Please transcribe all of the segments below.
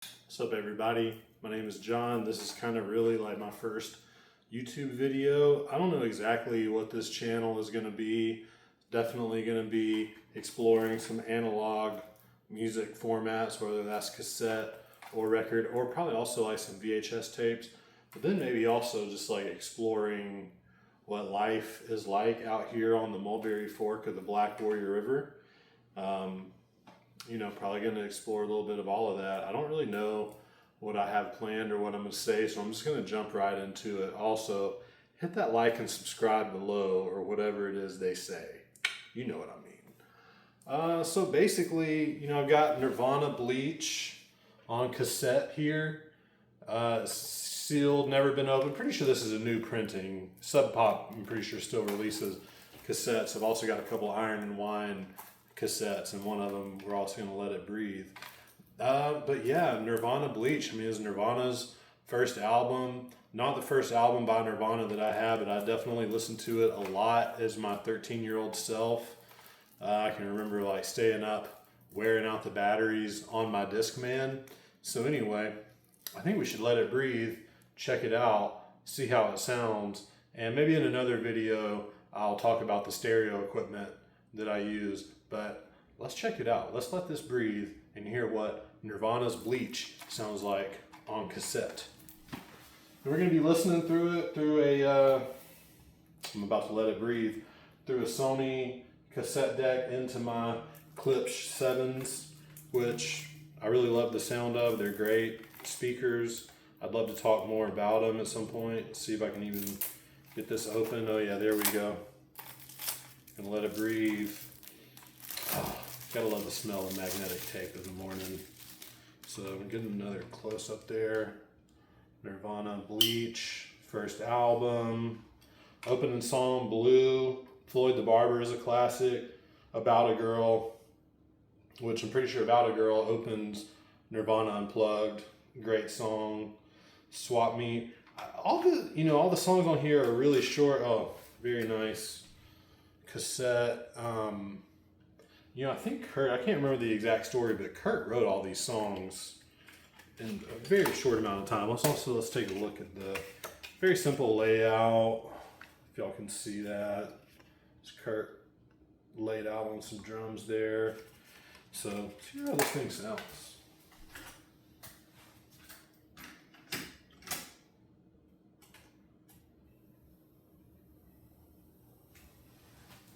What's up, everybody? My name is John. This is kind of really like my first YouTube video. I don't know exactly what this channel is going to be. Definitely going to be exploring some analog music formats, whether that's cassette or record, or probably also like some VHS tapes. But then maybe also just like exploring what life is like out here on the Mulberry Fork of the Black Warrior River. Probably going to explore a little bit of all of that. I don't really know what I have planned or what I'm going to say, so I'm just going to jump right into it. Also, hit that like and subscribe below, or whatever it is they say. You know what I mean. So basically, I've got Nirvana Bleach on cassette here. Sealed, never been opened. Pretty sure this is a new printing. Sub Pop, I'm pretty sure, still releases cassettes. I've also got a couple Iron and Wine cassettes, and one of them we're also going to Let It Breathe. But yeah, Nirvana Bleach, is Nirvana's first album. Not the first album by Nirvana that I have, but I definitely listened to it a lot as my 13-year-old self. I can remember like staying up, wearing out the batteries on my Discman. So anyway, I think we should Let It Breathe, check it out, see how it sounds, and maybe in another video I'll talk about the stereo equipment that I use. But let's check it out. Let's let this breathe and hear what Nirvana's Bleach sounds like on cassette. And we're going to be listening through it through I'm about to let it breathe, through a Sony cassette deck into my Klipsch 7s, which I really love the sound of. They're great speakers. I'd love to talk more about them at some point. See if I can even get this open. Oh yeah, there we go. And let it breathe. Oh, gotta love the smell of magnetic tape in the morning. So I'm getting another close up there. Nirvana Bleach, first album. Opening song, Blue. Floyd the Barber is a classic. About a Girl, which I'm pretty sure About a Girl opens Nirvana Unplugged. Great song. Swap Meet. All the songs on here are really short. Oh, very nice cassette. I think Kurt, I can't remember the exact story, but Kurt wrote all these songs in a very short amount of time. Let's take a look at the very simple layout. If y'all can see that. It's Kurt laid out on some drums there. So, let's hear how this thing sounds.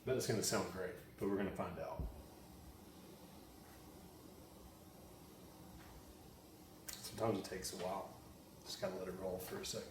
Bet it's going to sound great, but we're going to find out. Sometimes it takes a while. Just got to let it roll for a second.